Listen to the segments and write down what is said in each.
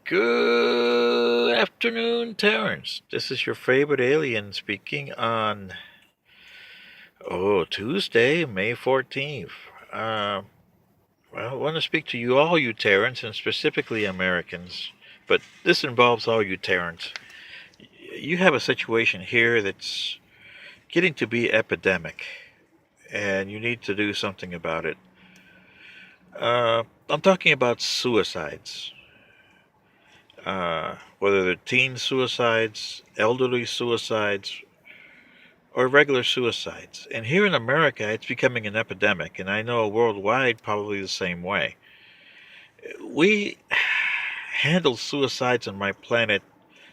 Good afternoon, Terrence. This is your favorite alien speaking on Tuesday, May 14th. Uh, I want to speak to you all, you Terrans, and specifically Americans, but this involves all you Terrans. You have a situation here that's getting to be epidemic, and you need to do something about it. I'm talking about suicides. Whether they're teen suicides, elderly suicides, or regular suicides. And here in America, it's becoming an epidemic, and I know worldwide probably the same way. We handled suicides on my planet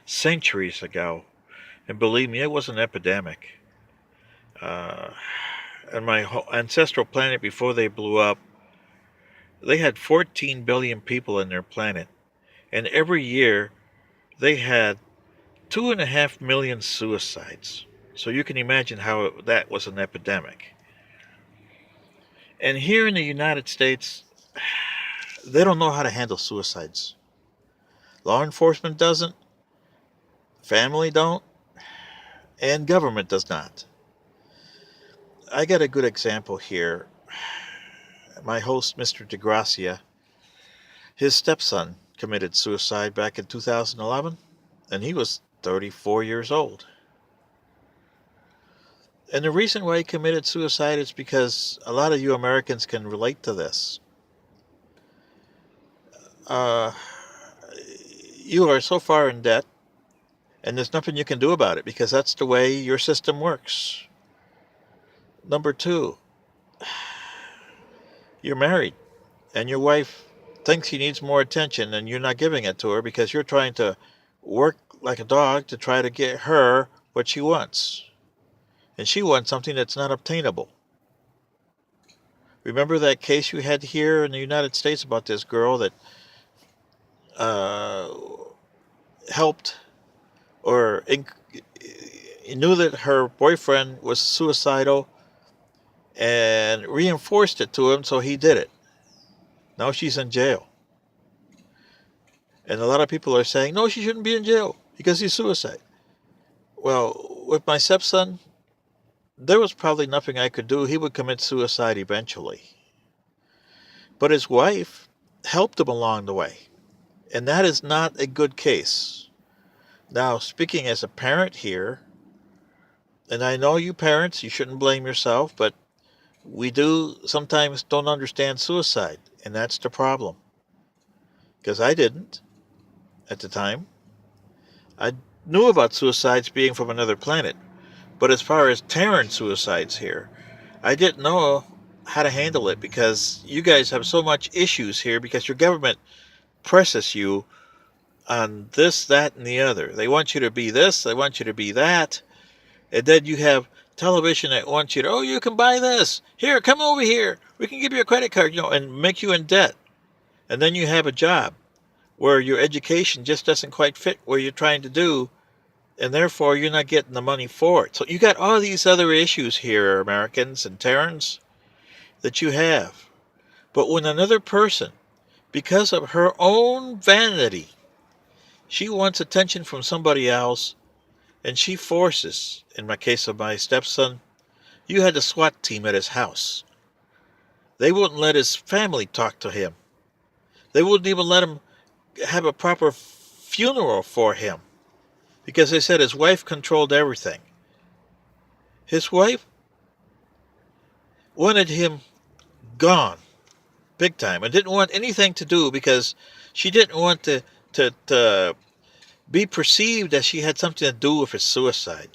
centuries ago, and believe me, it was an epidemic. Uh, on my ancestral planet before they blew up, they had 14 billion people in their planet, and every year they had 2.5 million suicides. So you can imagine how that was an epidemic. And here in the United States, they don't know how to handle suicides. Law enforcement doesn't, family don't, and government does not. I got a good example here. My host, Mr. DeGracia, his stepson committed suicide back in 2011, and he was 34 years old. And the reason why he committed suicide is because a lot of you Americans can relate to this. Uh, you are so far in debt, and there's nothing you can do about it because that's the way your system works. Number two, you're married, and your wife thinks she needs more attention, and you're not giving it to her because you're trying to work like a dog to try to get her what she wants. And she wants something that's not obtainable. Remember that case you had here in the United States about this girl that uh, helped or knew that her boyfriend was suicidal and reinforced it to him, so he did it. Now she's in jail. And a lot of people are saying, no, she shouldn't be in jail because he's suicide. Well, with my stepson, there was probably nothing I could do. He would commit suicide eventually. But his wife helped him along the way. And that is not a good case. Now, speaking as a parent here, and I know you parents, you shouldn't blame yourself, but we do sometimes don't understand suicide, and that's the problem. Because I didn't at the time. I knew about suicides being from another planet, but as far as Terran suicides here, I didn't know how to handle it because you guys have so much issues here because your government presses you on this, that, and the other. They want you to be this, they want you to be that, and then you have television that wants you to, oh, you can buy this. Here, come over here. We can give you a credit card, and make you in debt. And then you have a job where your education just doesn't quite fit what you're trying to do, and therefore you're not getting the money for it. So you got all these other issues here, Americans and Terrans, that you have. But when another person, because of her own vanity, she wants attention from somebody else, and she forces, in my case of my stepson, you had the SWAT team at his house. They wouldn't let his family talk to him. They wouldn't even let him have a proper funeral for him because they said his wife controlled everything. His wife wanted him gone, big time, and didn't want anything to do because she didn't want to be perceived that she had something to do with his suicide.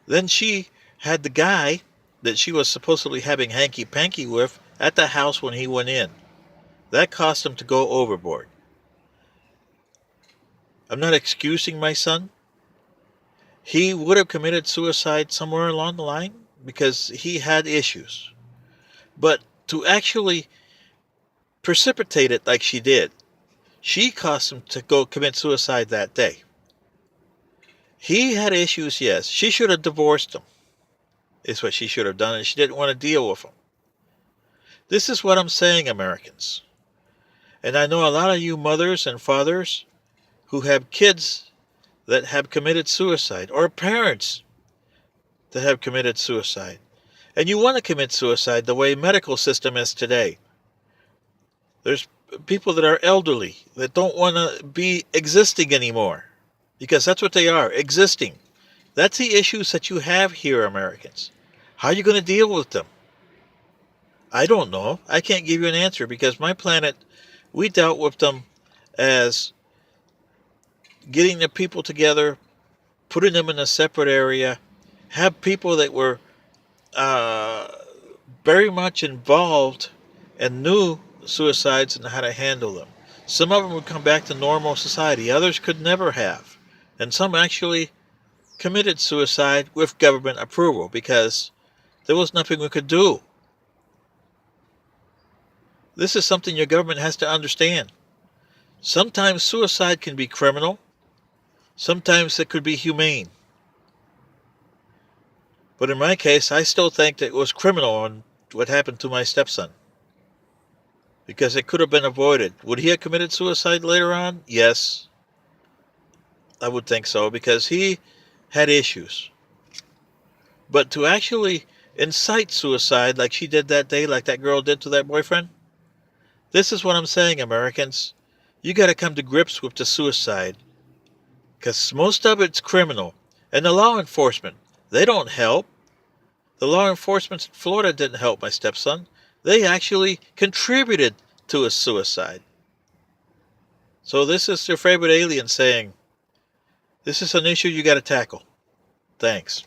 Then she had the guy that she was supposedly having hanky-panky with at the house when he went in. That caused him to go overboard. I'm not excusing my son. He would have committed suicide somewhere along the line because he had issues. But to actually precipitate it like she did, she caused him to go commit suicide that day. He had issues, yes. She should have divorced him, is what she should have done, and she didn't want to deal with him. This is what I'm saying, Americans. And I know a lot of you mothers and fathers who have kids that have committed suicide, or parents that have committed suicide. And you want to commit suicide the way medical system is today. There's people that are elderly that don't want to be existing anymore, because that's what they are, existing. That's the issues that you have here, Americans. How are you going to deal with them? I don't know. I can't give you an answer, because my planet, we dealt with them as getting the people together, putting them in a separate area, have people that were very much involved and knew suicides and how to handle them. Some of them would come back to normal society. Others could never have. And some actually committed suicide with government approval, because there was nothing we could do. This is something your government has to understand. Sometimes suicide can be criminal. Sometimes it could be humane. But in my case, I still think that it was criminal on what happened to my stepson, because it could have been avoided. Would he have committed suicide later on? Yes, I would think so, because he had issues. But to actually incite suicide like she did that day, like that girl did to that boyfriend, this is what I'm saying, Americans. You got to come to grips with the suicide, because most of it's criminal. And the law enforcement, they don't help. The law enforcement in Florida didn't help my stepson. They actually contributed to his suicide. So this is your favorite alien saying, this is an issue you got to tackle. Thanks.